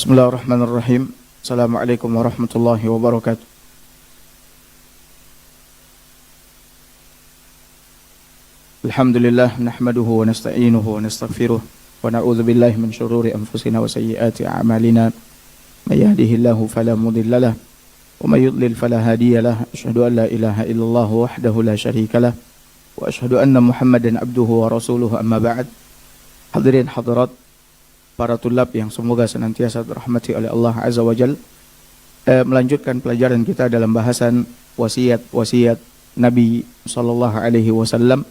Bismillahirrahmanirrahim. Assalamualaikum warahmatullahi wabarakatuh. Alhamdulillah nahmaduhu wa nasta'inuhu wa nastaghfiruh wa na'udzu billahi min syururi anfusina wa sayyiati a'malina. May yahdihillahu fala mudilla lahu wa may yudlil fala hadiya lahu. Asyhadu an la ilaha illallah wahdahu la syarika lahu wa asyhadu anna Muhammadan abduhu wa rasuluhu, amma ba'd. Hadirin hadirat, para tulab yang semoga senantiasa dirahmati oleh Allah Azza wa Jalla, melanjutkan pelajaran kita dalam bahasan wasiat Nabi sallallahu alaihi wasallam.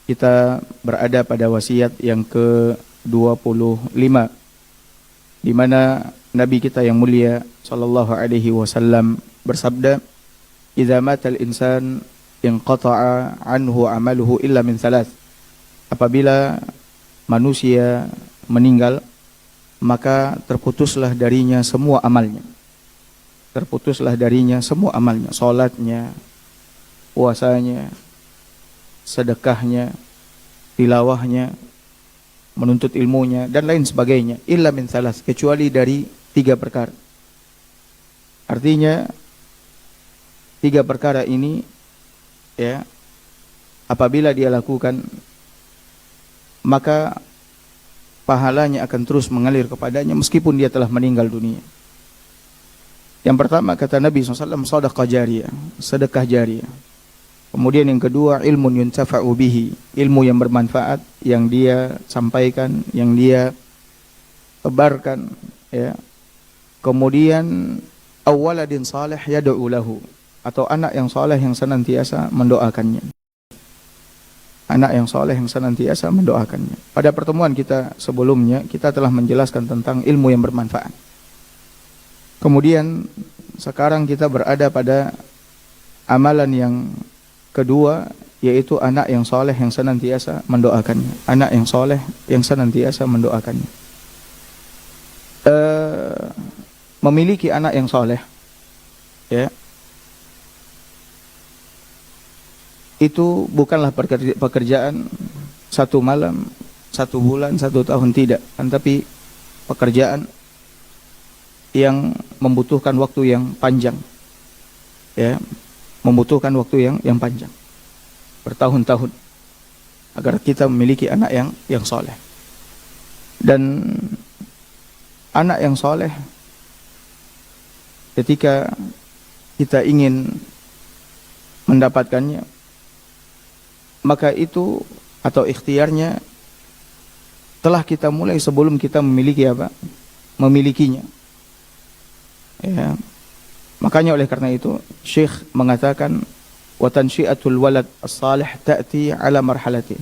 Kita berada pada wasiat yang ke-25, di mana Nabi kita yang mulia sallallahu alaihi wasallam bersabda, "Idza matal insan inqata'a anhu amaluhu illa min thalath." Apabila manusia meninggal, maka terputuslah darinya semua amalnya. Terputuslah darinya semua amalnya, salatnya, puasanya, sedekahnya, tilawahnya, menuntut ilmunya, dan lain sebagainya. Illa min salas, kecuali dari 3 perkara. Artinya 3 perkara ini, ya, apabila dia lakukan, maka pahalanya akan terus mengalir kepadanya meskipun dia telah meninggal dunia. Yang pertama, kata Nabi SAW, sedekah jariyah, sedekah jariyah. Kemudian yang kedua, ilmun yuntafa'u bihi, ilmu yang bermanfaat, yang dia sampaikan, yang dia tebarkan, ya. Kemudian awaladin salih yad'u lahu, atau anak yang saleh yang senantiasa mendoakannya. Anak yang saleh yang senantiasa mendoakannya. Pada pertemuan kita sebelumnya, kita telah menjelaskan tentang ilmu yang bermanfaat. Kemudian sekarang kita berada pada amalan yang kedua, yaitu anak yang soleh yang senantiasa mendoakannya. Anak yang soleh yang senantiasa mendoakannya. Memiliki anak yang soleh, ya, itu bukanlah pekerjaan 1 malam, 1 bulan, 1 tahun, tidak. Tapi pekerjaan yang membutuhkan waktu yang panjang, ya, membutuhkan waktu yang panjang, bertahun-tahun, agar kita memiliki anak yang soleh. Dan anak yang soleh, ketika kita ingin mendapatkannya, maka itu atau ikhtiarnya telah kita mulai sebelum kita memilikinya, ya. Makanya oleh karena itu Syekh mengatakan, wa tansyi'atul walad as-salih ta'ti ala marhalati.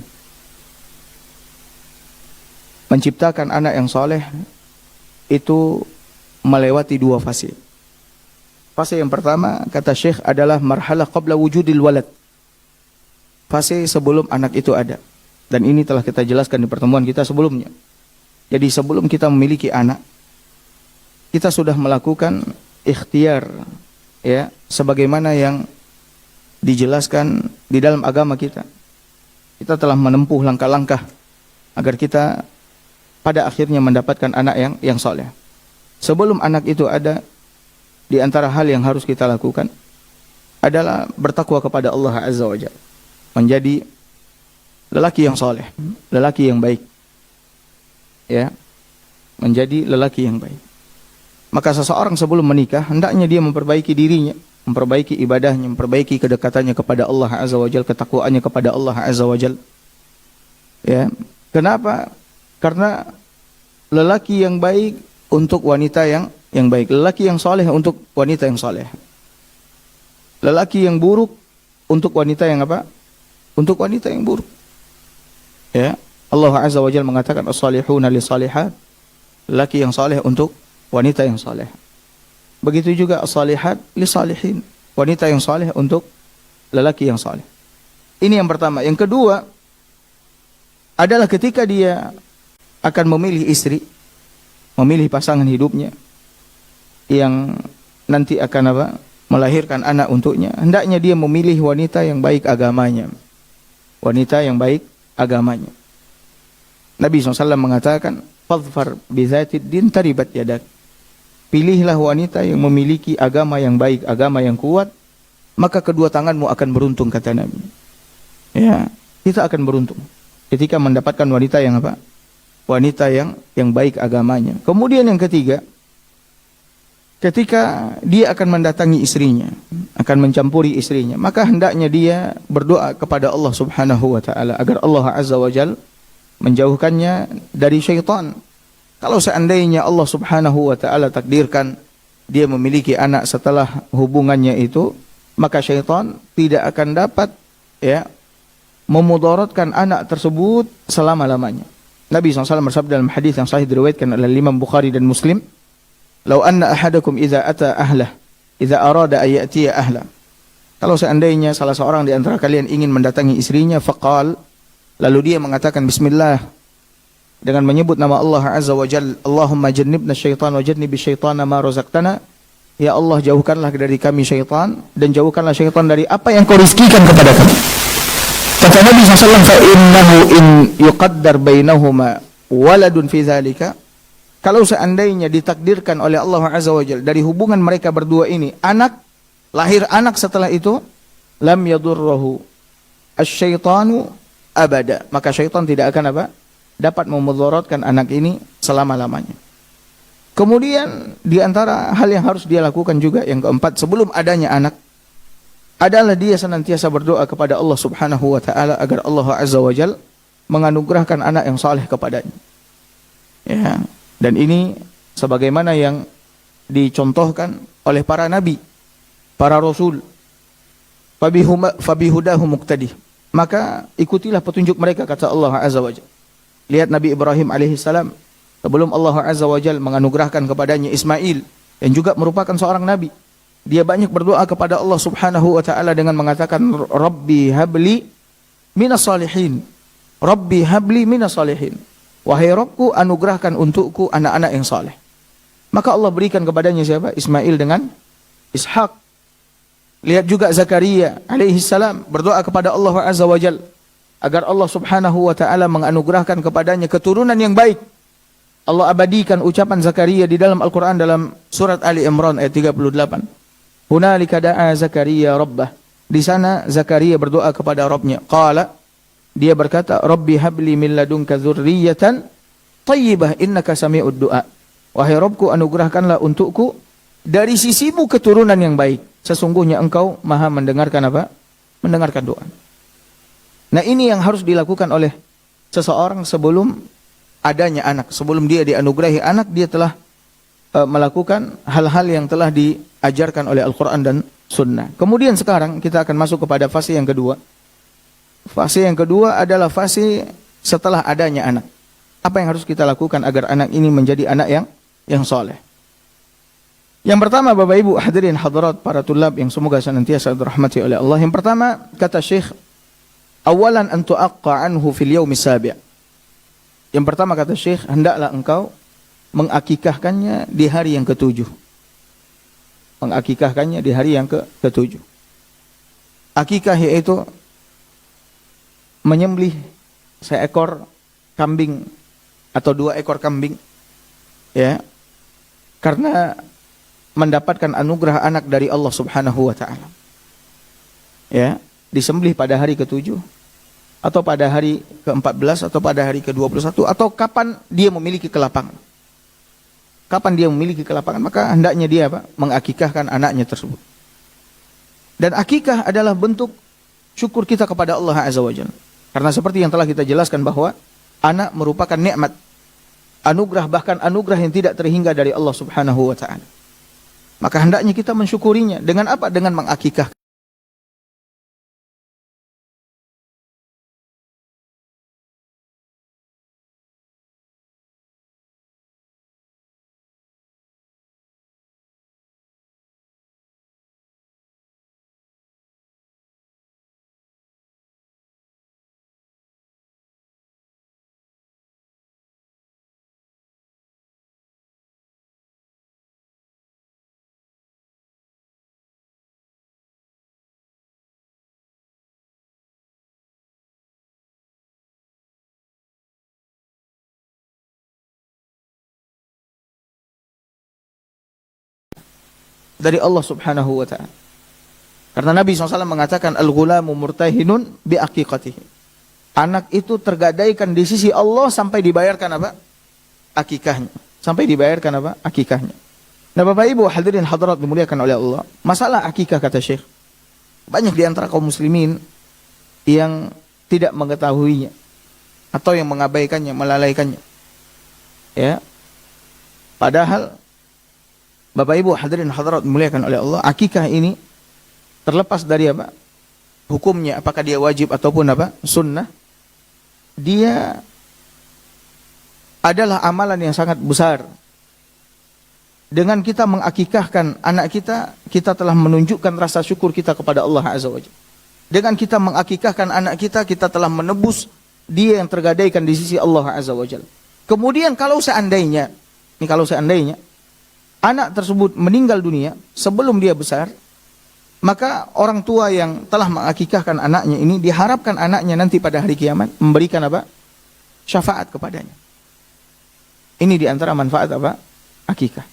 Menciptakan anak yang soleh itu melewati 2 fase. Fase yang pertama, kata Syekh, adalah marhalah qabla wujudil walad. Fase sebelum anak itu ada. Dan ini telah kita jelaskan di pertemuan kita sebelumnya. Jadi sebelum kita memiliki anak, kita sudah melakukan ikhtiar, ya, sebagaimana yang dijelaskan di dalam agama kita. Kita telah menempuh langkah-langkah agar kita pada akhirnya mendapatkan anak yang soleh. Sebelum anak itu ada, di antara hal yang harus kita lakukan adalah bertakwa kepada Allah Azza wa Jalla, menjadi lelaki yang soleh, lelaki yang baik, ya, menjadi lelaki yang baik. Maka seseorang sebelum menikah, hendaknya dia memperbaiki dirinya, memperbaiki ibadahnya, memperbaiki kedekatannya kepada Allah Azza wa Jalla, ketakwaannya kepada Allah Azza wa Jalla. Ya. Kenapa? Karena lelaki yang baik untuk wanita yang baik, lelaki yang soleh untuk wanita yang soleh. Lelaki yang buruk untuk wanita yang apa? Untuk wanita yang buruk. Ya. Allah Azza wa Jalla mengatakan, as-salihuna lis-salihat, lelaki yang soleh untuk wanita yang saleh. Begitu juga as-salihat li-salihin, wanita yang saleh untuk lelaki yang saleh. Ini yang pertama. Yang kedua adalah ketika dia akan memilih istri, memilih pasangan hidupnya yang nanti akan melahirkan anak untuknya, hendaknya dia memilih wanita yang baik agamanya. Wanita yang baik agamanya. Nabi SAW mengatakan, "Fadfar bizatid din taribat yadak." pilihlah wanita yang memiliki agama yang baik, agama yang kuat, maka kedua tanganmu akan beruntung, kata Nabi. Ya, kita akan beruntung ketika mendapatkan wanita yang apa? Wanita yang baik agamanya. Kemudian yang ketiga, ketika dia akan mendatangi istrinya, akan mencampuri istrinya, maka hendaknya dia berdoa kepada Allah Subhanahu wa taala agar Allah Azza wa Jalla menjauhkannya dari syaitan. Kalau seandainya Allah Subhanahu wa taala takdirkan dia memiliki anak setelah hubungannya itu, maka syaitan tidak akan dapat ya memudaratkan anak tersebut selama-lamanya. Nabi SAW bersabda dalam hadis yang sahih diriwayatkan oleh Imam Bukhari dan Muslim, "Lau anna ahadakum idza ata ahlah, idza arada ay ya'tiya ahla." Kalau seandainya salah seorang di antara kalian ingin mendatangi istrinya, faqal, lalu dia mengatakan bismillah, dengan menyebut nama Allah Azza wa Jalla, Allahumma jannibna syaitan wa jannibi syaitana ma razaqtana. Ya Allah, jauhkanlah dari kami syaitan dan jauhkanlah syaitan dari apa yang kau rizkikan kepada kami. Kata Nabi SAW, fa innahu in yuqaddar bainahuma waladun fi dzalika, kalau seandainya ditakdirkan oleh Allah Azza wa Jalla dari hubungan mereka berdua ini anak, lahir anak setelah itu, lam yadurruhu asyaitanu abada, maka syaitan tidak akan apa? Dapat memudaratkan anak ini selama-lamanya. Kemudian di antara hal yang harus dia lakukan juga yang keempat, sebelum adanya anak, adalah dia senantiasa berdoa kepada Allah Subhanahu wa taala agar Allah Azza wa Jalla menganugerahkan anak yang saleh kepadanya. Ya, dan ini sebagaimana yang dicontohkan oleh para nabi, para rasul. Fabihudahu muqtadi. Maka ikutilah petunjuk mereka, kata Allah Azza wa Jalla. Lihat Nabi Ibrahim alaihissalam, sebelum Allah Azza wa Jalla menganugerahkan kepadanya Ismail yang juga merupakan seorang nabi, dia banyak berdoa kepada Allah Subhanahu wa taala dengan mengatakan, Rabbi habli minas salihin. Rabbi habli minas salihin. Wahai Rabbku, anugerahkan untukku anak-anak yang saleh. Maka Allah berikan kepadanya siapa? Ismail dengan Ishak. Lihat juga Zakaria alaihissalam berdoa kepada Allah Azza wa Jalla agar Allah Subhanahu wa taala menganugerahkan kepadanya keturunan yang baik. Allah abadikan ucapan Zakaria di dalam Al-Qur'an dalam surat Ali Imran ayat 38. Hunalika da'a Zakaria rabbah. Di sana Zakaria berdoa kepada Rabbnya. Qala, dia berkata, Rabbi habli min ladunka dzurriyyatan thayyibah innaka sami'ud du'a. Wahai Rabbku, anugerahkanlah untukku dari sisimu keturunan yang baik. Sesungguhnya engkau maha mendengarkan apa? Mendengarkan doa. Nah, ini yang harus dilakukan oleh seseorang sebelum adanya anak. Sebelum dia dianugerahi anak, dia telah melakukan hal-hal yang telah diajarkan oleh Al-Quran dan Sunnah. Kemudian sekarang kita akan masuk kepada fase yang kedua. Fase yang kedua adalah fase setelah adanya anak. Apa yang harus kita lakukan agar anak ini menjadi anak yang soleh? Yang pertama, Bapak Ibu hadirin hadirat para tulab yang semoga senantiasa dirahmati oleh Allah. Yang pertama, kata Syekh, awalan an tu'aqqa anhu fil yaumi sabi'. Yang pertama kata Syekh, hendaklah engkau mengakikahkannya di hari yang ketujuh. Mengakikahkannya di hari yang ketujuh. Akikah yaitu menyembelih seekor kambing atau 2 ekor kambing, ya, karena mendapatkan anugerah anak dari Allah Subhanahu wa taala. Ya, disembelih pada hari ke-7 atau pada hari ke-14 atau pada hari ke-21 atau kapan dia memiliki kelapangan. Kapan dia memiliki kelapangan, maka hendaknya dia apa? Mengakikahkan anaknya tersebut. Dan akikah adalah bentuk syukur kita kepada Allah Azza wa Jalla. Karena seperti yang telah kita jelaskan bahwa anak merupakan nikmat, anugerah, bahkan anugerah yang tidak terhingga dari Allah Subhanahu wa taala. Maka hendaknya kita mensyukurinya dengan apa? Dengan mengakikah. dari Allah Subhanahu wa ta'ala. Karena Nabi SAW mengatakan al-ghulamu murtahinun bi aqiqatihi. Anak itu tergadaikan di sisi Allah sampai dibayarkan apa? Akikahnya. Sampai dibayarkan apa? Akikahnya. Nah, Bapak Ibu hadirin hadirat dimuliakan oleh Allah. Masalah akikah kata Syekh. Banyak di antara kaum muslimin yang tidak mengetahuinya atau yang mengabaikannya, melalaikannya. Ya. Padahal Bapak Ibu hadirin hadirat dimuliakan oleh Allah, akikah ini terlepas dari apa? Hukumnya, apakah dia wajib ataupun apa? Sunnah. Dia adalah amalan yang sangat besar. Dengan kita mengakikahkan anak kita, kita telah menunjukkan rasa syukur kita kepada Allah Azza wa Jalla. Dengan kita mengakikahkan anak kita, kita telah menebus dia yang tergadaikan di sisi Allah Azza wa Jalla. Kemudian kalau seandainya anak tersebut meninggal dunia sebelum dia besar, maka orang tua yang telah mengakikahkan anaknya ini diharapkan anaknya nanti pada hari kiamat memberikan apa? Syafaat kepadanya. Ini diantara manfaat apa? Akikah.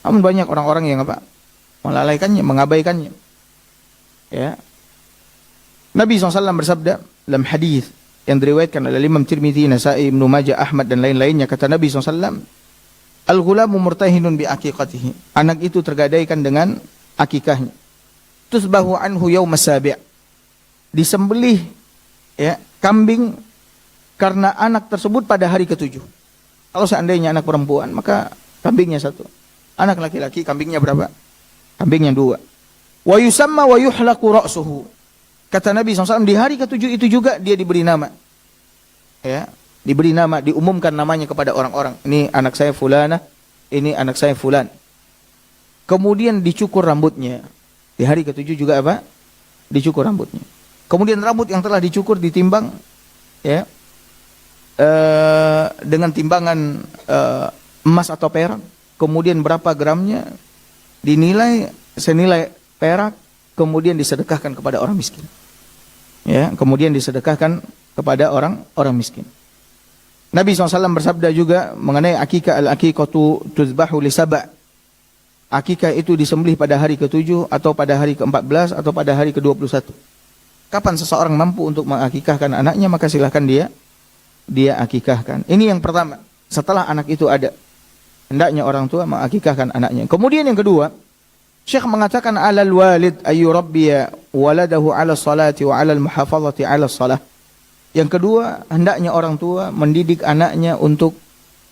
Namun banyak orang-orang yang apa? Melalaikannya, mengabaikannya. Ya. Nabi SAW bersabda dalam hadis yang diriwayatkan oleh Imam Tirmidzi, Nasa'i, Ibnu Majah, Ahmad dan lain-lainnya, kata Nabi SAW, al-ghulamu murtahinun bi aqiqatihi. Anak itu tergadaikan dengan akikahnya. Tusbahu anhu yaumas sabi'. Disembelih ya, kambing karena anak tersebut pada hari ketujuh. Kalau seandainya anak perempuan, maka kambingnya satu. Anak laki-laki, kambingnya berapa? Kambingnya dua. Wa yusamma wa yuhlaqu ra'suhu. Kata Nabi SAW, di hari ketujuh itu juga dia diberi nama. Ya, diberi nama, diumumkan namanya kepada orang-orang. Ini anak saya fulana, ini anak saya fulan. Kemudian dicukur rambutnya. Di hari ketujuh juga apa? Dicukur rambutnya. Kemudian rambut yang telah dicukur ditimbang, ya, dengan timbangan emas atau perak. Kemudian berapa gramnya dinilai senilai perak, kemudian disedekahkan kepada orang miskin. Ya, kemudian disedekahkan kepada orang miskin. Nabi SAW bersabda juga mengenai akikah, al-aqiqatu tuzbahu li sab'. Akikah itu disembelih pada hari ke-7 atau pada hari ke-14 atau pada hari ke-21. Kapan seseorang mampu untuk mengakikahkan anaknya, maka silahkan dia akikahkan. Ini yang pertama. Setelah anak itu ada, hendaknya orang tua mengakikahkan anaknya. Kemudian yang kedua, Syekh mengatakan alal walid ayu rabbiya waladahu ala salati wa ala muhafazati ala salah. Yang kedua, hendaknya orang tua mendidik anaknya untuk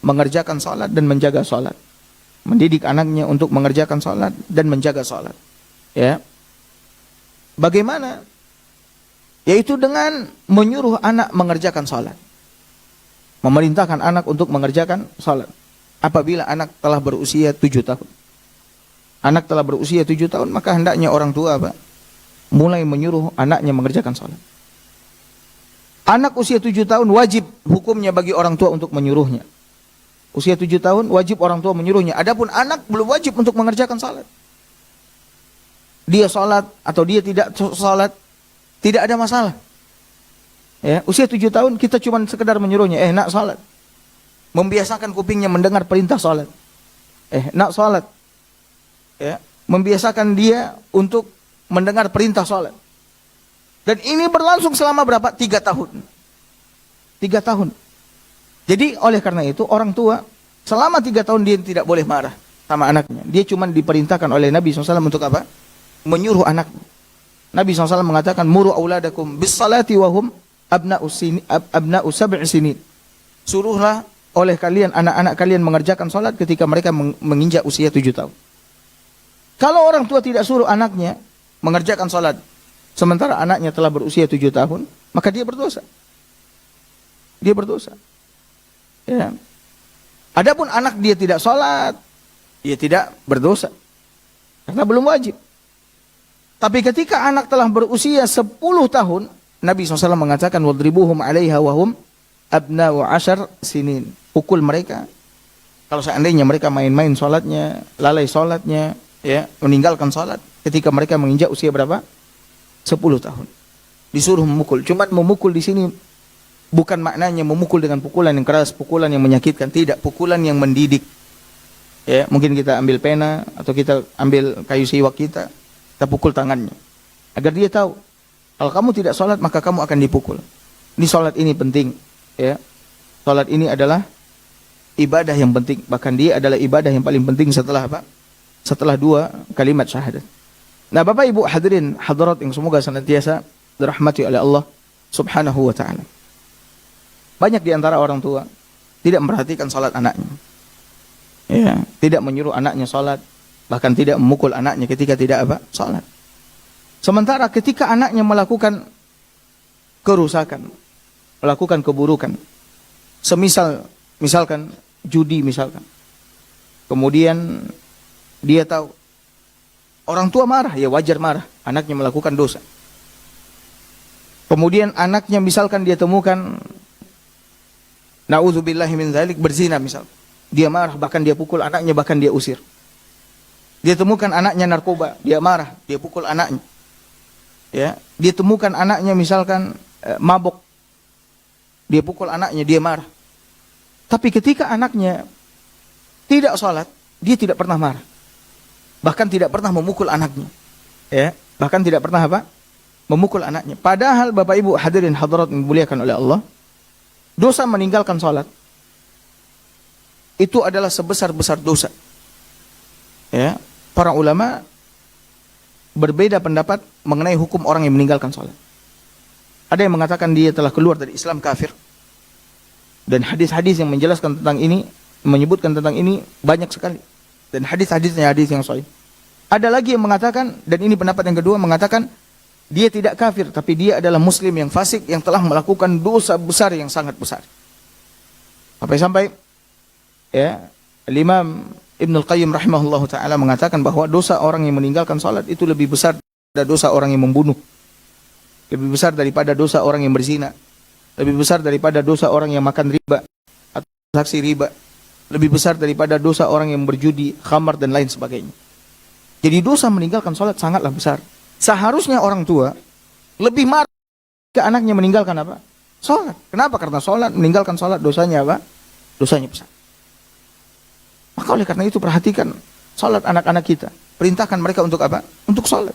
mengerjakan salat dan menjaga salat. Mendidik anaknya untuk mengerjakan salat dan menjaga salat. Ya. Bagaimana? Yaitu dengan menyuruh anak mengerjakan salat. Memerintahkan anak untuk mengerjakan salat. Apabila anak telah berusia 7 tahun. Anak telah berusia 7 tahun, maka hendaknya orang tua apa? Mulai menyuruh anaknya mengerjakan salat. Anak usia 7 tahun wajib hukumnya bagi orang tua untuk menyuruhnya. Usia 7 tahun wajib orang tua menyuruhnya. Adapun anak belum wajib untuk mengerjakan salat. Dia salat atau dia tidak salat, tidak ada masalah. Ya, usia 7 tahun kita cuma sekedar menyuruhnya, nak salat. Membiasakan kupingnya mendengar perintah salat. Nak salat. Ya, membiasakan dia untuk mendengar perintah salat. Dan ini berlangsung selama berapa? 3 tahun. 3 tahun. Jadi oleh karena itu orang tua selama 3 tahun dia tidak boleh marah sama anaknya. Dia cuma diperintahkan oleh Nabi SAW untuk apa? Menyuruh anak. Nabi SAW mengatakan muru auladakum bis salati wahum abna'u sab'i sinin. Suruhlah oleh kalian anak-anak kalian mengerjakan salat ketika mereka menginjak usia 7 tahun. Kalau orang tua tidak suruh anaknya mengerjakan salat sementara anaknya telah berusia 7 tahun, maka dia berdosa. Dia berdosa. Ya. Adapun anak dia tidak salat, dia tidak berdosa. Karena belum wajib. Tapi ketika anak telah berusia 10 tahun, Nabi SAW mengatakan wadribuhum 'alaiha wahum abna'u 10 sinin. Pukul mereka. Kalau seandainya mereka main-main salatnya, lalai salatnya, ya, meninggalkan salat ketika mereka menginjak usia berapa? 10 tahun. Disuruh memukul. Cuma memukul di sini bukan maknanya memukul dengan pukulan yang keras, pukulan yang menyakitkan. Tidak, pukulan yang mendidik. Ya, mungkin kita ambil pena atau kita ambil kayu siwak kita pukul tangannya. Agar dia tahu, kalau kamu tidak sholat maka kamu akan dipukul. Ini sholat ini penting. Ya, sholat ini adalah ibadah yang penting. Bahkan dia adalah ibadah yang paling penting setelah apa? Setelah 2 kalimat syahadat. Nah, Bapak Ibu hadirin hadirat yang semoga senantiasa dirahmati oleh Allah Subhanahu wa taala. Banyak di antara orang tua tidak memperhatikan salat anaknya. Ya, tidak menyuruh anaknya salat, bahkan tidak memukul anaknya ketika tidak apa? Salat. Sementara ketika anaknya melakukan kerusakan, melakukan keburukan, misalkan judi misalkan. Kemudian dia tahu orang tua marah, ya wajar marah, anaknya melakukan dosa. Kemudian anaknya misalkan dia temukan na'udzubillahi min dzalik berzina misal. Dia marah, bahkan dia pukul anaknya, bahkan dia usir. Dia temukan anaknya narkoba, dia marah, dia pukul anaknya. Ya, dia temukan anaknya misalkan mabok. Dia pukul anaknya, dia marah. Tapi ketika anaknya tidak sholat, dia tidak pernah marah. Bahkan tidak pernah memukul anaknya. Ya, bahkan tidak pernah apa? Memukul anaknya. Padahal Bapak Ibu hadirin hadirat yang dimuliakan oleh Allah, dosa meninggalkan sholat itu adalah sebesar-besar dosa. Ya, para ulama berbeda pendapat mengenai hukum orang yang meninggalkan sholat. Ada yang mengatakan dia telah keluar dari Islam kafir. Dan hadis-hadis yang menjelaskan tentang ini, menyebutkan tentang ini banyak sekali. Dan hadis-hadisnya hadis yang sahih. Ada lagi yang mengatakan, dan ini pendapat yang kedua, mengatakan dia tidak kafir, tapi dia adalah muslim yang fasik yang telah melakukan dosa besar yang sangat besar. Sampai ya, Imam Ibnul Qayyim rahimahullahu taala mengatakan bahwa dosa orang yang meninggalkan salat itu lebih besar daripada dosa orang yang membunuh. Lebih besar daripada dosa orang yang berzina. Lebih besar daripada dosa orang yang makan riba atau transaksi riba. Lebih besar daripada dosa orang yang berjudi, khamar dan lain sebagainya. Jadi dosa meninggalkan salat sangatlah besar. Seharusnya orang tua lebih marah ke anaknya meninggalkan apa? Salat. Kenapa? Karena salat, meninggalkan salat dosanya apa? Dosanya besar. Maka oleh karena itu perhatikan salat anak-anak kita. Perintahkan mereka untuk apa? Untuk salat.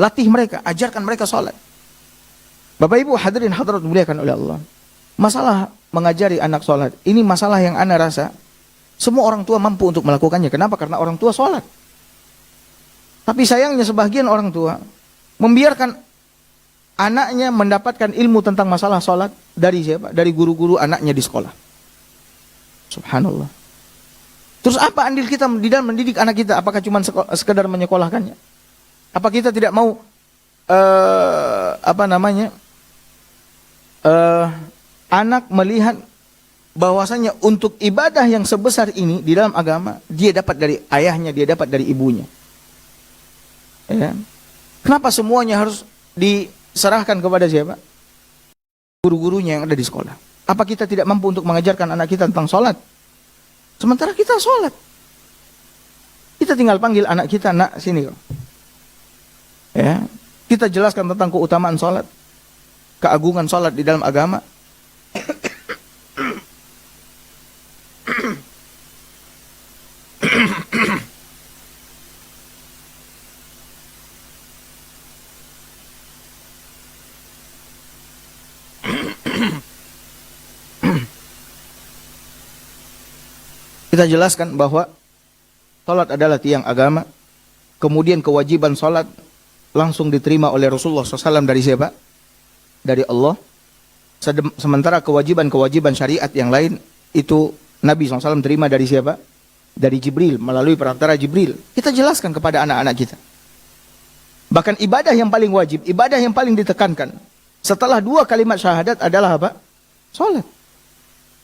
Latih mereka, ajarkan mereka salat. Bapak Ibu hadirin hadirat dimuliakan oleh Allah. Masalah mengajari anak salat, ini masalah yang ana rasa semua orang tua mampu untuk melakukannya. Kenapa? Karena orang tua salat. Tapi sayangnya sebagian orang tua membiarkan anaknya mendapatkan ilmu tentang masalah salat dari siapa? Dari guru-guru anaknya di sekolah. Subhanallah. Terus apa andil kita di dalam mendidik anak kita? Apakah cuma sekedar menyekolahkannya? Apa kita tidak mau anak melihat bahwasanya untuk ibadah yang sebesar ini di dalam agama dia dapat dari ayahnya, dia dapat dari ibunya. Ya. Kenapa semuanya harus diserahkan kepada siapa? Guru-gurunya yang ada di sekolah. Apa kita tidak mampu untuk mengajarkan anak kita tentang sholat? Sementara kita sholat. Kita tinggal panggil anak kita, nak sini kau. Ya. Kita jelaskan tentang keutamaan sholat, keagungan sholat di dalam agama. Kita jelaskan bahwa salat adalah tiang agama. Kemudian kewajiban salat langsung diterima oleh Rasulullah SAW dari siapa? Dari Allah. Sementara kewajiban-kewajiban syariat yang lain itu Nabi SAW terima dari siapa? Dari Jibril, melalui perantara Jibril. Kita jelaskan kepada anak-anak kita. Bahkan ibadah yang paling wajib, ibadah yang paling ditekankan setelah 2 kalimat syahadat adalah apa? Salat.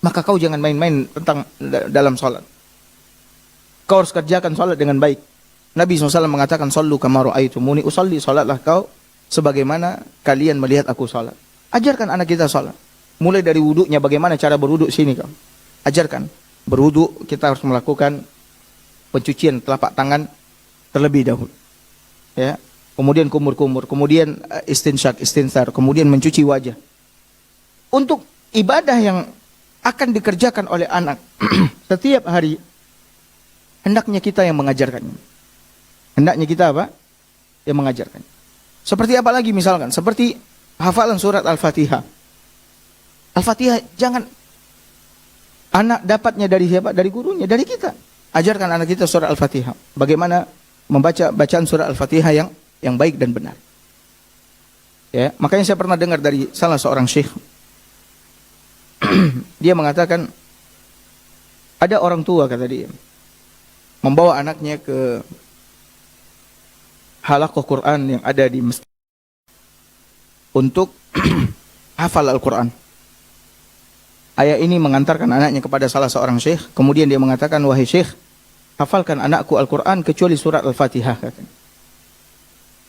Maka kau jangan main-main tentang dalam salat. Kau harus kerjakan salat dengan baik. Nabi SAW mengatakan, "Shallu kama ra'aitumuni usalli." Salatlah kau sebagaimana kalian melihat aku salat. Ajarkan anak kita salat. Mulai dari wudunya, bagaimana cara berwudu sini kau. Ajarkan. Berwudu kita harus melakukan pencucian telapak tangan terlebih dahulu. Ya. Kemudian kumur-kumur, kemudian istinsar, kemudian mencuci wajah. Untuk ibadah yang akan dikerjakan oleh anak setiap hari, hendaknya kita yang mengajarkannya. Hendaknya kita apa? Yang mengajarkannya. Seperti apa lagi misalkan? Seperti hafalan surat Al-Fatihah. Al-Fatihah jangan anak dapatnya dari siapa? Dari gurunya, dari kita. Ajarkan anak kita surat Al-Fatihah. Bagaimana membaca bacaan surat Al-Fatihah yang baik dan benar. Ya, makanya saya pernah dengar dari salah seorang syekh. Dia mengatakan ada orang tua, kata dia, membawa anaknya ke halaqah Quran yang ada di masjid untuk hafal Al-Quran. Ayah ini mengantarkan anaknya kepada salah seorang syekh. Kemudian dia mengatakan, wahai syekh, hafalkan anakku Al-Quran kecuali surat Al-Fatihah, katanya.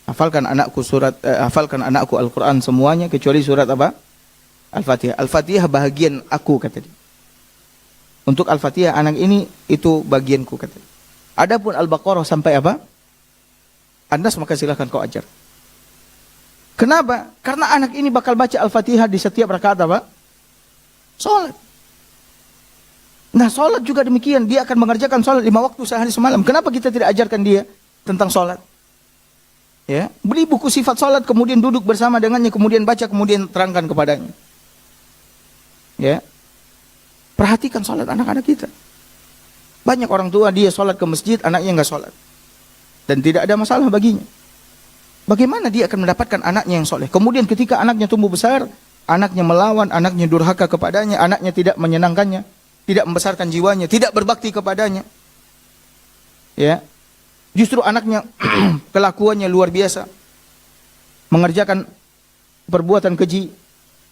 Hafalkan anakku Al-Quran semuanya kecuali surat apa? Al-Fatihah. Al-Fatihah bahagian aku, kata dia. Untuk Al-Fatihah anak ini itu bagianku, kata dia. Adapun Al-Baqarah sampai apa? Anas, maka silakan kau ajar. Kenapa? Karena anak ini bakal baca Al-Fatihah di setiap rakaat apa? Salat. Nah, salat juga demikian. Dia akan mengerjakan salat 5 waktu sehari semalam. Kenapa kita tidak ajarkan dia tentang salat? Ya, beli buku sifat salat, kemudian duduk bersama dengannya, kemudian baca, kemudian terangkan kepadanya. Ya, perhatikan salat anak-anak kita. Banyak orang tua dia salat ke masjid, anaknya enggak salat, dan tidak ada masalah baginya. Bagaimana dia akan mendapatkan anaknya yang soleh? Kemudian ketika anaknya tumbuh besar, anaknya melawan, anaknya durhaka kepadanya, anaknya tidak menyenangkannya, tidak membesarkan jiwanya, tidak berbakti kepadanya. Ya, justru anaknya kelakuannya luar biasa, mengerjakan perbuatan keji,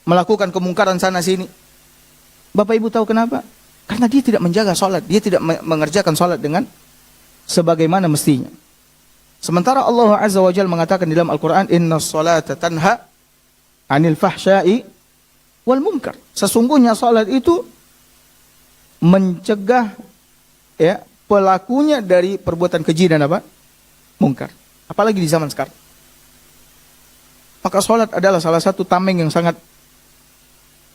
melakukan kemungkaran sana sini. Bapak Ibu tahu kenapa? Karena dia tidak menjaga sholat, dia tidak mengerjakan sholat dengan sebagaimana mestinya. Sementara Allah Azza wa Jalla mengatakan di dalam Al-Quran, Inna sholata tanha anil fahsyai wal munkar. Sesungguhnya sholat itu mencegah ya pelakunya dari perbuatan keji dan apa? Mungkar. Apalagi di zaman sekarang. Maka sholat adalah salah satu tameng yang sangat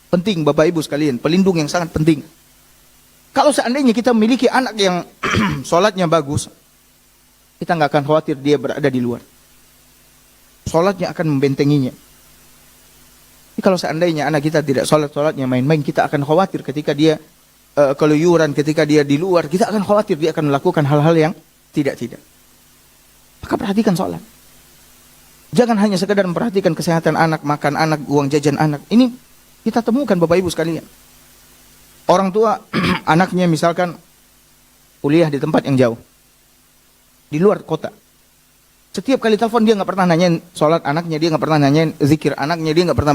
penting, Bapak Ibu sekalian, pelindung yang sangat penting. Kalau seandainya kita memiliki anak yang sholatnya bagus, kita nggak akan khawatir dia berada di luar. Sholatnya akan membentenginya. Tapi kalau seandainya anak kita tidak sholatnya main-main, kita akan khawatir ketika dia keluyuran, ketika dia di luar, kita akan khawatir dia akan melakukan hal-hal yang tidak-tidak. Maka perhatikan sholat. Jangan hanya sekedar memperhatikan kesehatan anak, makan anak, uang jajan anak. Ini kita temukan Bapak Ibu sekalian. Orang tua anaknya misalkan kuliah di tempat yang jauh, di luar kota. Setiap kali telepon dia nggak pernah nanyain sholat anaknya, dia nggak pernah nanyain zikir anaknya, dia nggak pernah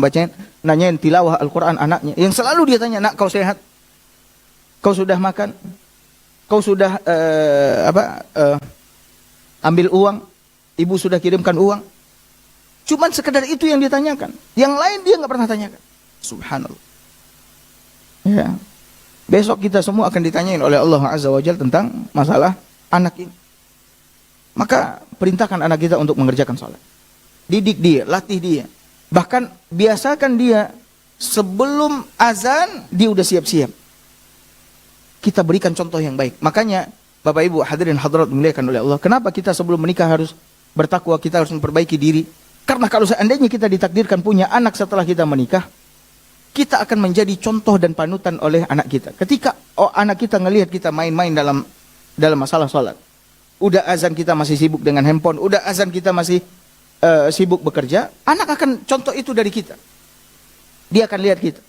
nanyain tilawah Al-Quran anaknya. Yang selalu dia tanya, nak, kau sehat? Kau sudah makan? Kau sudah ambil uang? Ibu sudah kirimkan uang? Cuman sekedar itu yang ditanyakan. Yang lain dia nggak pernah tanyakan. Subhanallah. Ya. Besok kita semua akan ditanyain oleh Allah Azza wa Jalla tentang masalah anak ini. Maka perintahkan anak kita untuk mengerjakan sholat. Didik dia, latih dia. Bahkan biasakan dia sebelum azan dia udah siap-siap. Kita berikan contoh yang baik. Makanya Bapak Ibu hadirin hadirat dimuliakan oleh Allah, kenapa kita sebelum menikah harus bertakwa, kita harus memperbaiki diri? Karena kalau seandainya kita ditakdirkan punya anak setelah kita menikah, kita akan menjadi contoh dan panutan oleh anak kita. Ketika anak kita ngelihat kita main-main dalam masalah sholat, udah azan kita masih sibuk dengan handphone, udah azan kita masih sibuk bekerja, anak akan contoh itu dari kita. Dia akan lihat kita.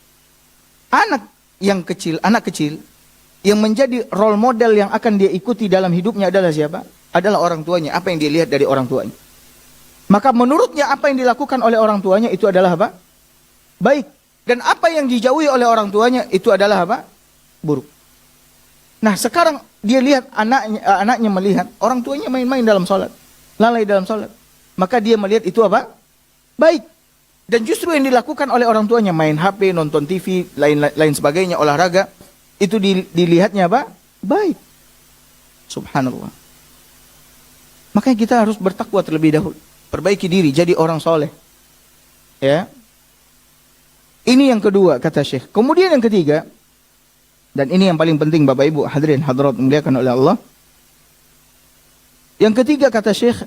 Anak kecil yang menjadi role model yang akan dia ikuti dalam hidupnya adalah siapa? Adalah orang tuanya. Apa yang dia lihat dari orang tuanya. Maka menurutnya apa yang dilakukan oleh orang tuanya itu adalah apa? Baik. Dan apa yang dijauhi oleh orang tuanya itu adalah apa? Buruk. Nah sekarang dia lihat anaknya melihat orang tuanya main-main dalam sholat, lalai dalam sholat. Maka dia melihat itu apa? Baik. Dan justru yang dilakukan oleh orang tuanya main HP, nonton TV, lain sebagainya, olahraga, itu dilihatnya apa? Baik. Subhanallah. Makanya kita harus bertakwa terlebih dahulu. Perbaiki diri, jadi orang soleh. Ya. Ini yang kedua kata Syekh. Kemudian yang ketiga, dan ini yang paling penting Bapak Ibu hadirin hadirat dimuliakan oleh Allah, Yang ketiga kata Syekh,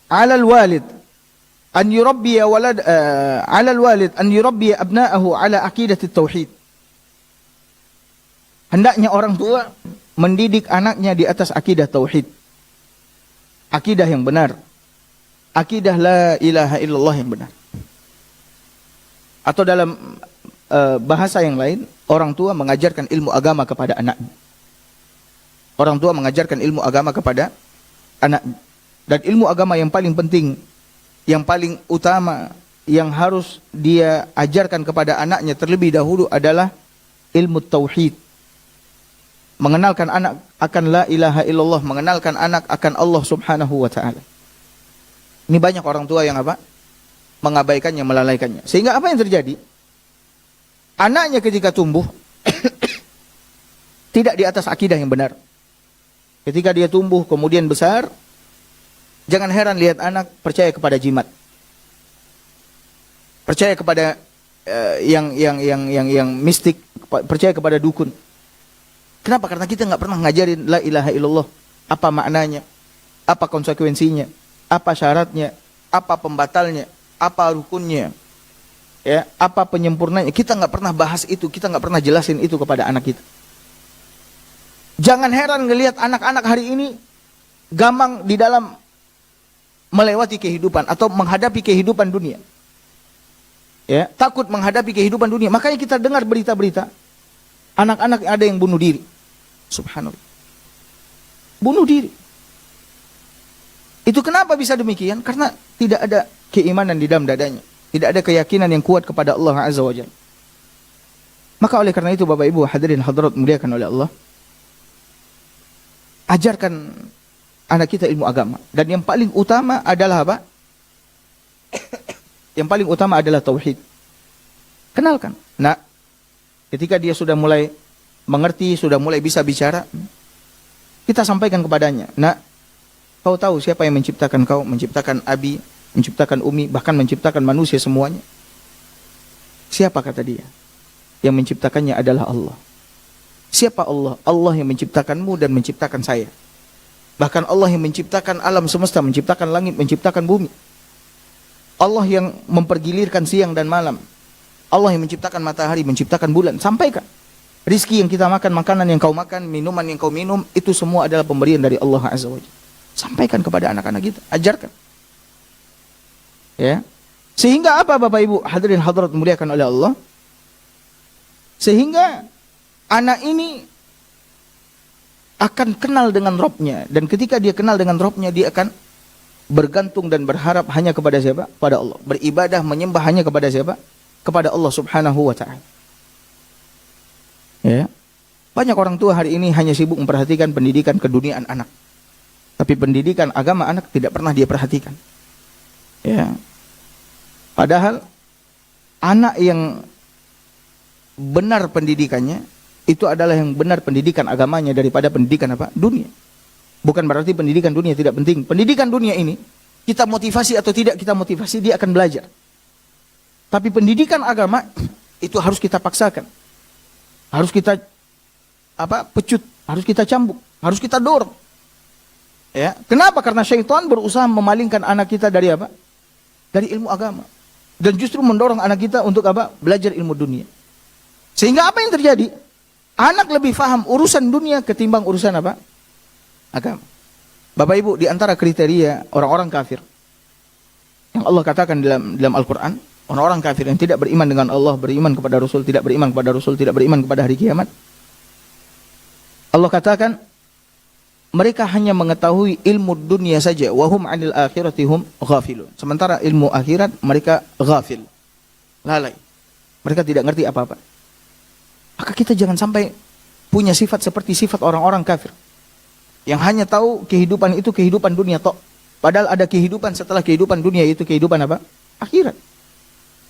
'alal walid an yurabbiya walad 'alal walid an yurabbiya abna'ahu 'ala aqidati tauhid. Hendaknya orang tua mendidik anaknya di atas akidah tauhid. Akidah yang benar. Akidah la ilaha illallah yang benar. Atau dalam bahasa yang lain, orang tua mengajarkan ilmu agama kepada anaknya. Orang tua mengajarkan ilmu agama kepada anaknya. Dan ilmu agama yang paling penting, yang paling utama, yang harus dia ajarkan kepada anaknya terlebih dahulu adalah ilmu tauhid. Mengenalkan anak akan la ilaha illallah, mengenalkan anak akan Allah subhanahu wa ta'ala. Ini banyak orang tua yang apa? Mengabaikannya, melalaikannya. Sehingga apa yang terjadi? Anaknya ketika tumbuh tidak di atas akidah yang benar. Ketika dia tumbuh kemudian besar, jangan heran lihat anak percaya kepada jimat. Percaya kepada yang mistik, percaya kepada dukun. Kenapa? Karena kita nggak pernah ngajarin la ilaha illallah. Apa maknanya? Apa konsekuensinya? Apa syaratnya? Apa pembatalnya? Apa rukunnya? Ya, apa penyempurnanya? Kita nggak pernah bahas itu. Kita nggak pernah jelasin itu kepada anak kita. Jangan heran ngelihat anak-anak hari ini gampang di dalam melewati kehidupan atau menghadapi kehidupan dunia. Ya, takut menghadapi kehidupan dunia. Makanya kita dengar berita-berita anak-anak ada yang bunuh diri. Subhanallah. Bunuh diri. Itu kenapa bisa demikian? Karena tidak ada keimanan di dalam dadanya. Tidak ada keyakinan yang kuat kepada Allah Azza wa Jalla. Maka oleh karena itu Bapak Ibu hadirin hadirat muliakan oleh Allah, ajarkan anak kita ilmu agama. Dan yang paling utama adalah apa? Yang paling utama adalah tauhid. Kenalkan. Nah, ketika dia sudah mulai mengerti, sudah mulai bisa bicara, kita sampaikan kepadanya. Nah, kau tahu siapa yang menciptakan kau? Menciptakan Abi, menciptakan Umi, bahkan menciptakan manusia semuanya. Siapa kata dia? Yang menciptakannya adalah Allah. Siapa Allah? Allah yang menciptakanmu dan menciptakan saya. Bahkan Allah yang menciptakan alam semesta, menciptakan langit, menciptakan bumi. Allah yang mempergilirkan siang dan malam. Allah yang menciptakan matahari, menciptakan bulan. Sampaikan. Rizki yang kita makan, makanan yang kau makan, minuman yang kau minum, itu semua adalah pemberian dari Allah Azza wa Jalla. Sampaikan kepada anak-anak kita, ajarkan. Ya. Sehingga apa Bapak Ibu hadirin hadirat muliakan oleh Allah? Sehingga anak ini akan kenal dengan Rabbnya. Dan ketika dia kenal dengan Rabbnya, dia akan bergantung dan berharap hanya kepada siapa? Pada Allah. Beribadah, menyembah hanya kepada siapa? Kepada Allah subhanahu wa ta'ala. Ya. Banyak orang tua hari ini hanya sibuk memperhatikan pendidikan keduniaan anak. Tapi pendidikan agama anak tidak pernah dia perhatikan. Ya. Padahal anak yang benar pendidikannya itu adalah yang benar pendidikan agamanya daripada pendidikan apa? Dunia. Bukan berarti pendidikan dunia tidak penting. Pendidikan dunia ini kita motivasi atau tidak kita motivasi, dia akan belajar. Tapi pendidikan agama itu harus kita paksakan. Harus kita pecut, harus kita cambuk, harus kita dorong. Ya, kenapa? Karena syaitan berusaha memalingkan anak kita dari apa? Dari ilmu agama. Dan justru mendorong anak kita untuk apa? Belajar ilmu dunia. Sehingga apa yang terjadi? Anak lebih faham urusan dunia ketimbang urusan apa? Agama. Bapak Ibu, di antara kriteria orang-orang kafir yang Allah katakan dalam Al-Quran, orang-orang kafir yang tidak beriman dengan Allah, beriman kepada Rasul, tidak beriman kepada Rasul, tidak beriman kepada hari kiamat, Allah katakan mereka hanya mengetahui ilmu dunia saja, wahum 'anil akhirati hum ghafilun. Sementara ilmu akhirat mereka ghafil, lalai. Mereka tidak ngerti apa-apa. Maka kita jangan sampai punya sifat seperti sifat orang-orang kafir yang hanya tahu kehidupan itu kehidupan dunia tok. Padahal ada kehidupan setelah kehidupan dunia, itu kehidupan apa? Akhirat.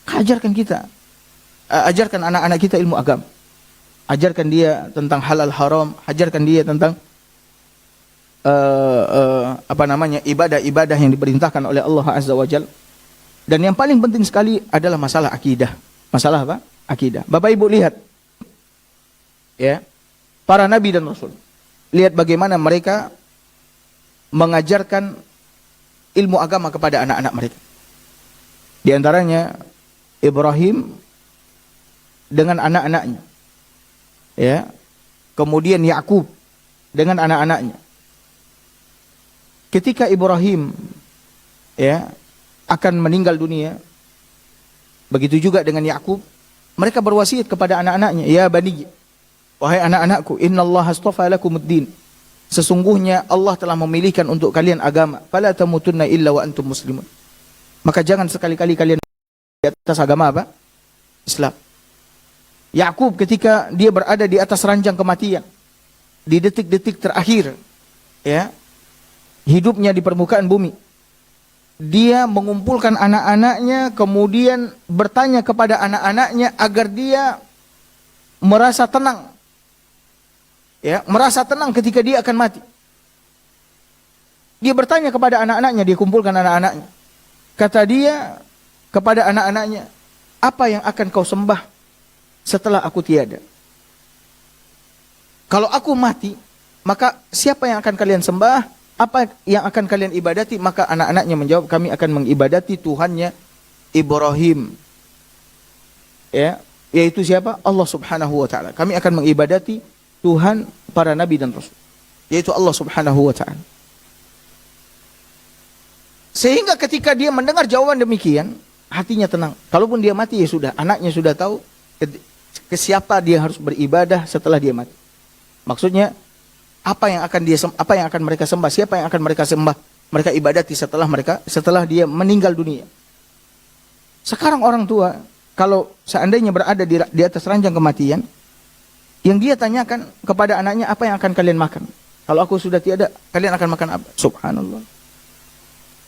Ajarkan kita, ajarkan anak-anak kita ilmu agama. Ajarkan dia tentang halal haram, ajarkan dia tentang ibadah-ibadah yang diperintahkan oleh Allah Azza wa Jalla. Dan yang paling penting sekali adalah masalah akidah. Masalah apa? Akidah. Bapak Ibu lihat, ya, para nabi dan rasul. Lihat bagaimana mereka mengajarkan ilmu agama kepada anak-anak mereka. Di antaranya Ibrahim dengan anak-anaknya. Ya. Kemudian Yakub dengan anak-anaknya. Ketika Ibrahim ya akan meninggal dunia, begitu juga dengan Yakub, mereka berwasiat kepada anak-anaknya, ya bani, wahai anak-anakku, innallaha astafa lakumuddin. Sesungguhnya Allah telah memilihkan untuk kalian agama. Fala tamutunna illa wa antum muslimun. Maka jangan sekali-kali kalian di atas agama apa? Islam. Yakub ketika dia berada di atas ranjang kematian, di detik-detik terakhir, ya, hidupnya di permukaan bumi, dia mengumpulkan anak-anaknya, kemudian bertanya kepada anak-anaknya agar dia merasa tenang. Ya, merasa tenang ketika dia akan mati. Dia bertanya kepada anak-anaknya, dia kumpulkan anak-anaknya. Kata dia kepada anak-anaknya, apa yang akan kau sembah setelah aku tiada? Kalau aku mati, maka siapa yang akan kalian sembah? Apa yang akan kalian ibadati? Maka anak-anaknya menjawab, kami akan mengibadati Tuhannya Ibrahim. Ya, yaitu siapa? Allah Subhanahu wa taala. Kami akan mengibadati Tuhan para nabi dan rasul, yaitu Allah Subhanahu wa taala. Sehingga ketika dia mendengar jawaban demikian, hatinya tenang. Kalaupun dia mati ya sudah, anaknya sudah tahu ke siapa dia harus beribadah setelah dia mati. Maksudnya apa yang akan mereka sembah, siapa yang akan mereka sembah, mereka ibadati setelah dia meninggal dunia. Sekarang orang tua kalau seandainya berada di atas ranjang kematian, yang dia tanyakan kepada anaknya, apa yang akan kalian makan? Kalau aku sudah tiada, kalian akan makan apa? Subhanallah.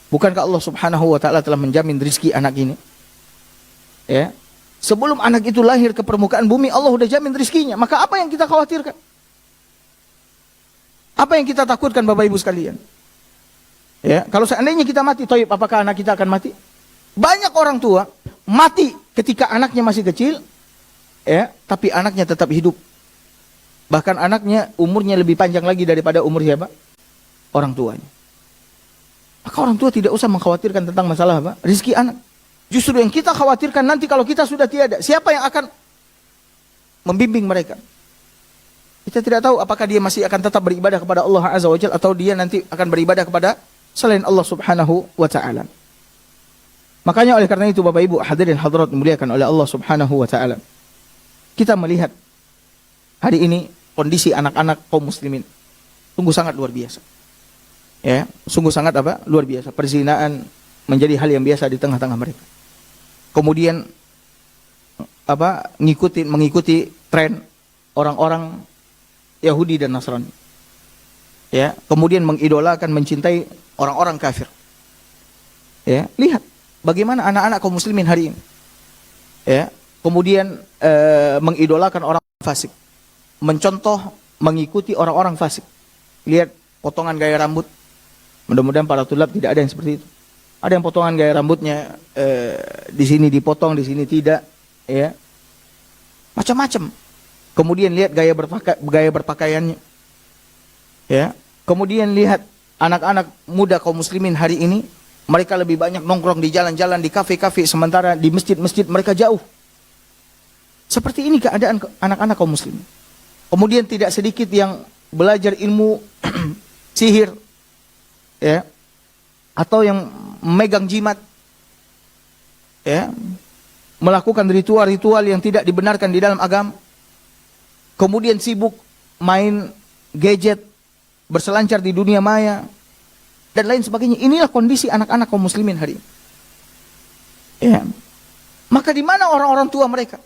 Bukankah Allah Subhanahu wa taala telah menjamin rezeki anak ini? Ya. Sebelum anak itu lahir ke permukaan bumi, Allah sudah jamin rezekinya. Maka apa yang kita khawatirkan? Apa yang kita takutkan Bapak Ibu sekalian? Ya, kalau seandainya kita mati, toib, apakah anak kita akan mati? Banyak orang tua mati ketika anaknya masih kecil, ya, tapi anaknya tetap hidup. Bahkan anaknya umurnya lebih panjang lagi daripada umur siapa? Orang tuanya. Maka orang tua tidak usah mengkhawatirkan tentang masalah apa? Rizki anak. Justru yang kita khawatirkan nanti kalau kita sudah tiada, siapa yang akan membimbing mereka? Kita tidak tahu apakah dia masih akan tetap beribadah kepada Allah Azza wa Jalla atau dia nanti akan beribadah kepada selain Allah Subhanahu wa taala. Makanya oleh karena itu Bapak Ibu hadirin hadirat dimuliakan oleh Allah Subhanahu wa taala, kita melihat hari ini kondisi anak-anak kaum muslimin sungguh sangat luar biasa. Ya, sungguh sangat apa? Luar biasa. Perzinaan menjadi hal yang biasa di tengah-tengah mereka. Kemudian mengikuti tren orang-orang Yahudi dan Nasrani. Ya, kemudian mengidolakan, mencintai orang-orang kafir. Ya, lihat bagaimana anak-anak kaum muslimin hari ini. Ya, kemudian mengidolakan orang fasik. Mencontoh, mengikuti orang-orang fasik. Lihat potongan gaya rambut. Mudah-mudahan para tulab tidak ada yang seperti itu. Ada yang potongan gaya rambutnya di sini dipotong, di sini tidak, ya. Macam-macam. Kemudian lihat gaya berpakaiannya. Ya. Kemudian lihat anak-anak muda kaum muslimin hari ini, mereka lebih banyak nongkrong di jalan-jalan, di kafe-kafe, sementara di masjid-masjid mereka jauh. Seperti ini keadaan anak-anak kaum muslimin. Kemudian tidak sedikit yang belajar ilmu sihir, ya, atau yang memegang jimat, ya, melakukan ritual-ritual yang tidak dibenarkan di dalam agama. Kemudian sibuk main gadget, berselancar di dunia maya, dan lain sebagainya. Inilah kondisi anak-anak kaum muslimin hari ini. Ya. Maka di mana orang-orang tua mereka?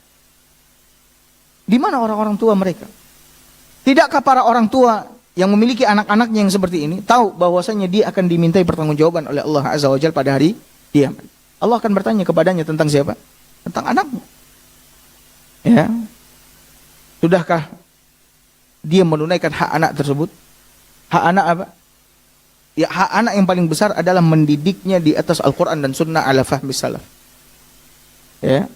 Di mana orang-orang tua mereka? Tidakkah para orang tua yang memiliki anak-anaknya yang seperti ini tahu bahwasanya dia akan dimintai pertanggungjawaban oleh Allah Azza wa Jalla pada hari kiamat? Allah akan bertanya kepadanya tentang siapa? Tentang anaknya. Ya. Sudahkah dia menunaikan hak anak tersebut? Hak anak apa? Ya, hak anak yang paling besar adalah mendidiknya di atas Al-Quran dan Sunnah ala fahmi salaf. Ya.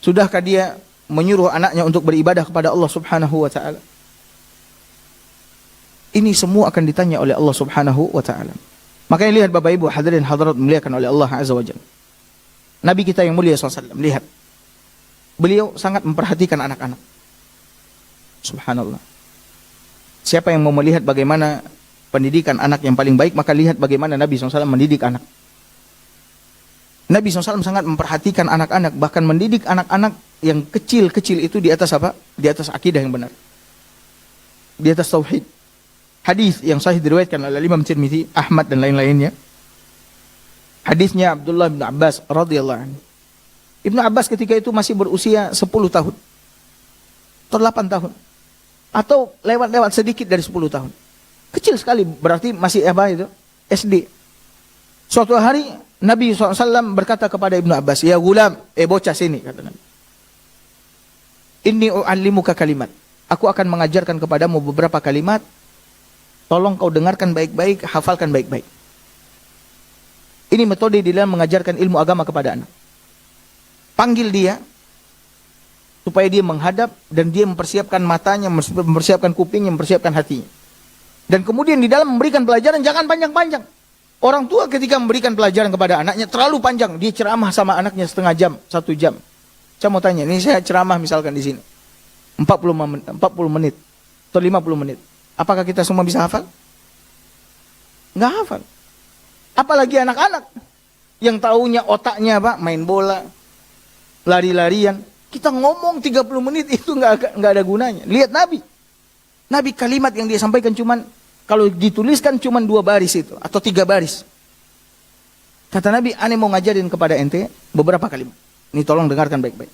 Sudahkah dia menyuruh anaknya untuk beribadah kepada Allah Subhanahu wa taala? Ini semua akan ditanya oleh Allah Subhanahu wa taala. Makanya lihat Bapak Ibu hadirin hadirat dimuliakan oleh Allah Azza wa Jalla. Nabi kita yang mulia SAW, lihat. Beliau sangat memperhatikan anak-anak. Subhanallah. Siapa yang mau melihat bagaimana pendidikan anak yang paling baik, maka lihat bagaimana Nabi SAW mendidik anak. Nabi SAW sangat memperhatikan anak-anak, bahkan mendidik anak-anak yang kecil-kecil itu di atas apa? Di atas akidah yang benar. Di atas tauhid. Hadis yang sahih diriwayatkan oleh Imam Tirmizi, Ahmad dan lain-lainnya. Hadisnya Abdullah bin Abbas radhiyallahu anhu. Ibnu Abbas ketika itu masih berusia 10 tahun. Atau 8 tahun. Atau lewat-lewat sedikit dari 10 tahun. Kecil sekali, berarti masih apa itu? SD. Suatu hari Nabi SAW berkata kepada Ibnu Abbas, "Ya gulam, bocah sini," kata Nabi. "Inni u'allimuka kalimat." Aku akan mengajarkan kepadamu beberapa kalimat. Tolong kau dengarkan baik-baik, hafalkan baik-baik. Ini metode di dalam mengajarkan ilmu agama kepada anak. Panggil dia, supaya dia menghadap, dan dia mempersiapkan matanya, mempersiapkan kupingnya, mempersiapkan hatinya. Dan kemudian di dalam memberikan pelajaran, jangan panjang-panjang. Orang tua ketika memberikan pelajaran kepada anaknya, terlalu panjang. Dia ceramah sama anaknya setengah jam, 1 jam. Saya mau tanya, ini saya ceramah misalkan di sini. 40 menit, atau 50 menit. Apakah kita semua bisa hafal? Nggak hafal. Apalagi anak-anak yang taunya otaknya apa? Main bola, lari-larian. Kita ngomong 30 menit itu nggak ada gunanya. Lihat Nabi. Nabi kalimat yang dia sampaikan cuman, kalau dituliskan cuman 2 baris itu, atau 3 baris. Kata Nabi, "Ane mau ngajarin kepada ente beberapa kalimat. Ini tolong dengarkan baik-baik."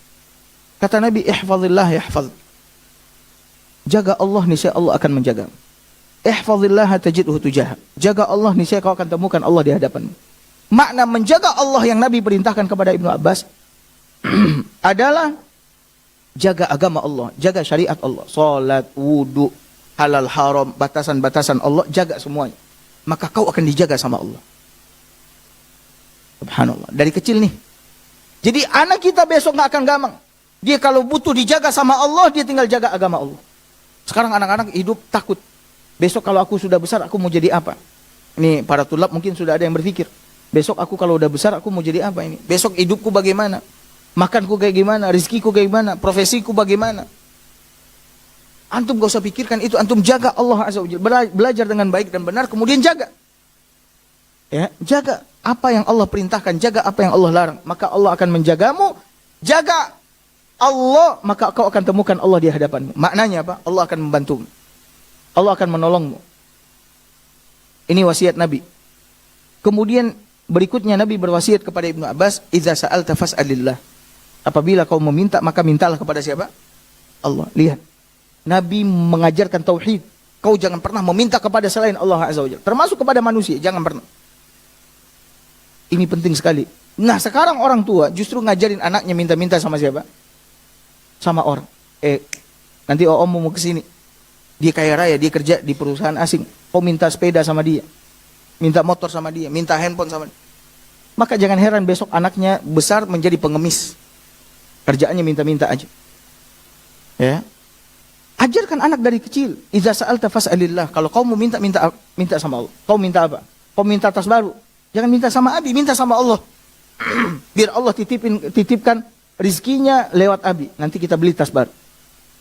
Kata Nabi, "Ihfazillah yahfaz." Jaga Allah, niscaya Allah akan menjaga. Ihfazillah tajidhu tujahak. Jaga Allah, niscaya kau akan temukan Allah di hadapanmu. Makna menjaga Allah yang Nabi perintahkan kepada Ibnu Abbas adalah jaga agama Allah, jaga syariat Allah, salat, wudu, halal haram, batasan-batasan Allah, jaga semuanya. Maka kau akan dijaga sama Allah. Subhanallah, dari kecil nih. Jadi anak kita besok nggak akan gampang. Dia kalau butuh dijaga sama Allah, dia tinggal jaga agama Allah. Sekarang anak-anak hidup takut. Besok kalau aku sudah besar, aku mau jadi apa? Ini para tulab mungkin sudah ada yang berpikir. Besok aku kalau udah besar, aku mau jadi apa ini? Besok hidupku bagaimana? Makanku kayak gimana? Rizkiku kayak gimana? Profesiku bagaimana? Antum gak usah pikirkan itu. Antum jaga Allah Azza wa Jalla. Belajar dengan baik dan benar, kemudian jaga. Ya, jaga apa yang Allah perintahkan, jaga apa yang Allah larang. Maka Allah akan menjagamu. Jaga Allah, maka kau akan temukan Allah di hadapanmu. Maknanya apa? Allah akan membantumu. Allah akan menolongmu. Ini wasiat Nabi. Kemudian berikutnya Nabi berwasiat kepada Ibnu Abbas, "Idza sa'alta fas'alillah." Apabila kau meminta, maka mintalah kepada siapa? Allah. Lihat. Nabi mengajarkan tauhid. Kau jangan pernah meminta kepada selain Allah Azza wa Jalla. Termasuk kepada manusia, jangan pernah. Ini penting sekali. Nah, sekarang orang tua justru ngajarin anaknya minta-minta sama siapa? Sama orang. Nanti om mau ke sini. Dia kaya raya, dia kerja di perusahaan asing. Kau minta sepeda sama dia. Minta motor sama dia, minta handphone sama dia. Maka jangan heran besok anaknya besar menjadi pengemis. Kerjaannya minta-minta aja. Ya. Ajarkan anak dari kecil. Idza sa'alta fas'alillah. Kalau kau mau minta sama Allah. Kau minta apa? Kau minta tas baru. Jangan minta sama abi, minta sama Allah. Biar Allah titipkan rizkinya lewat abi. Nanti kita beli tas baru.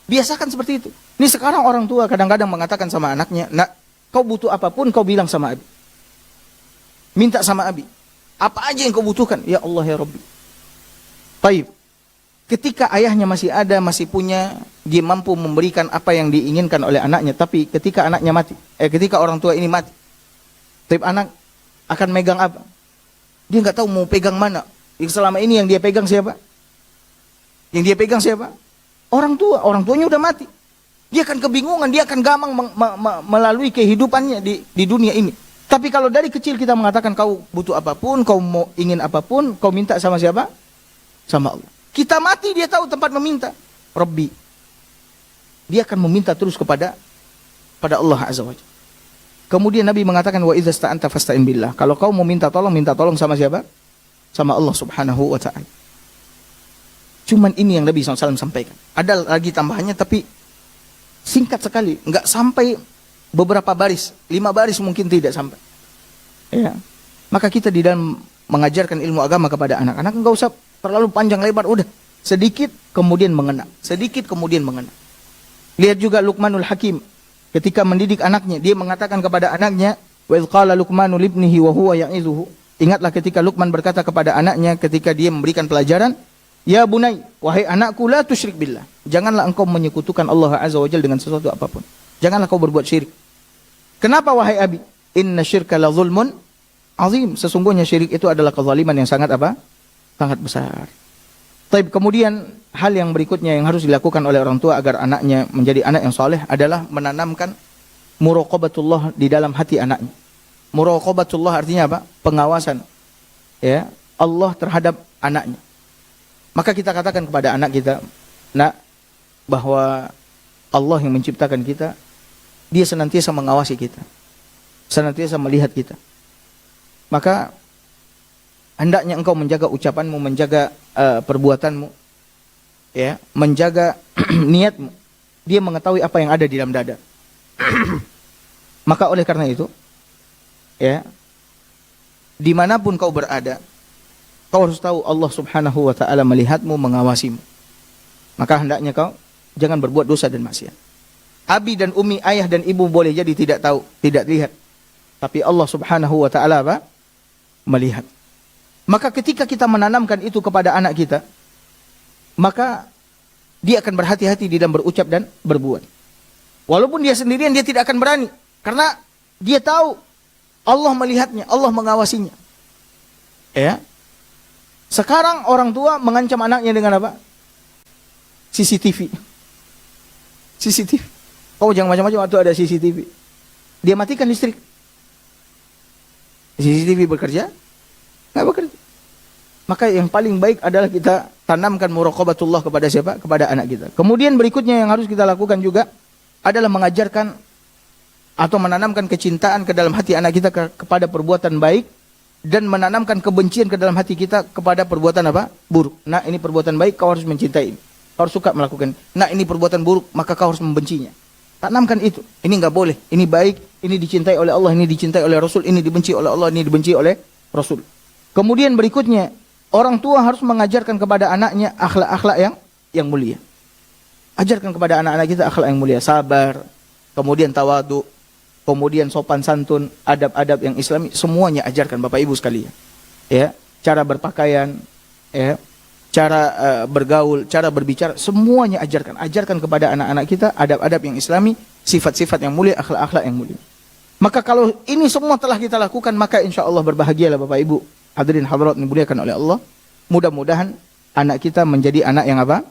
Biasakan seperti itu. Ini sekarang orang tua kadang-kadang mengatakan sama anaknya, "Nak, kau butuh apapun kau bilang sama abi. Minta sama abi. Apa aja yang kau butuhkan? Ya Allah ya Rabbi." Baik. Ketika ayahnya masih ada, masih punya, dia mampu memberikan apa yang diinginkan oleh anaknya. Tapi ketika anaknya mati, ketika orang tua ini mati, tapi anak akan megang apa? Dia nggak tahu mau pegang mana. Yang selama ini yang dia pegang siapa? Yang dia pegang siapa? Orang tua. Orang tuanya udah mati. Dia akan kebingungan, dia akan gampang melalui kehidupannya di dunia ini. Tapi kalau dari kecil kita mengatakan kau butuh apapun, kau mau ingin apapun, kau minta sama siapa? Sama Allah. Kita mati dia tahu tempat meminta. Rabbi. Dia akan meminta terus pada Allah Azza wa Jalla. Kemudian Nabi mengatakan wa idza sta'anta fasta'in billah. Kalau kau mau minta tolong sama siapa? Sama Allah Subhanahu wa taala. Cuman ini yang Nabi SAW sampaikan. Ada lagi tambahannya tapi singkat sekali, enggak sampai beberapa baris, 5 baris mungkin tidak sampai. Ya. Maka kita di dalam mengajarkan ilmu agama kepada anak-anak enggak usah terlalu panjang lebar, udah sedikit kemudian mengena, sedikit kemudian mengena. Lihat juga Luqmanul Hakim ketika mendidik anaknya, dia mengatakan kepada anaknya, wa idz qala Luqmanu libnihi wa huwa ya'izuhu. Ingatlah ketika Luqman berkata kepada anaknya ketika dia memberikan pelajaran, ya bunai, wahai anakku, la tusyrik billah. Janganlah engkau menyekutukan Allah Azza wa Jalla dengan sesuatu apapun. Janganlah kau berbuat syirik. Kenapa wahai abi? Inna syirka la zulmun azim. Sesungguhnya syirik itu adalah kezaliman yang sangat apa? Sangat besar. Taib, kemudian hal yang berikutnya yang harus dilakukan oleh orang tua agar anaknya menjadi anak yang soleh adalah menanamkan muraqabatullah di dalam hati anaknya. Muraqabatullah artinya apa? Pengawasan, ya, Allah terhadap anaknya. Maka kita katakan kepada anak kita, nak, bahwa Allah yang menciptakan kita, dia senantiasa mengawasi kita, senantiasa melihat kita. Maka hendaknya engkau menjaga ucapanmu, menjaga perbuatanmu, ya, menjaga niatmu. Dia mengetahui apa yang ada di dalam dada. Maka oleh karena itu, ya, dimanapun kau berada, kau harus tahu Allah Subhanahu wa ta'ala melihatmu, mengawasimu. Maka hendaknya kau jangan berbuat dosa dan maksiat. Abi dan umi, ayah dan ibu boleh jadi tidak tahu, tidak lihat. Tapi Allah Subhanahu wa ta'ala apa? Melihat. Maka ketika kita menanamkan itu kepada anak kita, maka dia akan berhati-hati di dalam berucap dan berbuat. Walaupun dia sendirian, dia tidak akan berani. Karena dia tahu Allah melihatnya, Allah mengawasinya. Ya. Sekarang orang tua mengancam anaknya dengan apa? CCTV. CCTV. Kau jangan macam-macam waktu ada CCTV. Dia matikan listrik. CCTV bekerja? Nggak bekerja. Maka yang paling baik adalah kita tanamkan muraqabatullah kepada siapa? Kepada anak kita. Kemudian berikutnya yang harus kita lakukan juga adalah mengajarkan atau menanamkan kecintaan ke dalam hati anak kita kepada perbuatan baik dan menanamkan kebencian ke dalam hati kita kepada perbuatan apa? Buruk. Nah, ini perbuatan baik, kau harus mencintai. Kau harus suka melakukan. Nah, ini perbuatan buruk, maka kau harus membencinya. Tanamkan itu. Ini enggak boleh. Ini baik, ini dicintai oleh Allah, ini dicintai oleh Rasul, ini dibenci oleh Allah, ini dibenci oleh Rasul. Kemudian berikutnya, orang tua harus mengajarkan kepada anaknya akhlak-akhlak yang mulia. Ajarkan kepada anak-anak kita akhlak yang mulia, sabar, kemudian tawadu, kemudian sopan santun, adab-adab yang Islami, semuanya ajarkan Bapak Ibu sekalian. Ya, cara berpakaian, ya, cara bergaul, cara berbicara, semuanya ajarkan. Ajarkan kepada anak-anak kita adab-adab yang Islami, sifat-sifat yang mulia, akhlak-akhlak yang mulia. Maka kalau ini semua telah kita lakukan, maka insya Allah berbahagialah Bapak Ibu. Hadirin hadirat dimuliakan oleh Allah. Mudah-mudahan anak kita menjadi anak yang apa?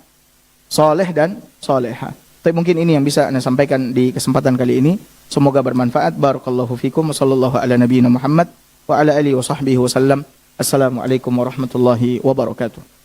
Soleh dan soleha. Tapi mungkin ini yang bisa Anda sampaikan di kesempatan kali ini. Semoga bermanfaat. Barakallahu fikum. Wassallallahu ala nabiyina Muhammad wa ala alihi wa sahbihi wasallam. Assalamualaikum warahmatullahi wabarakatuh.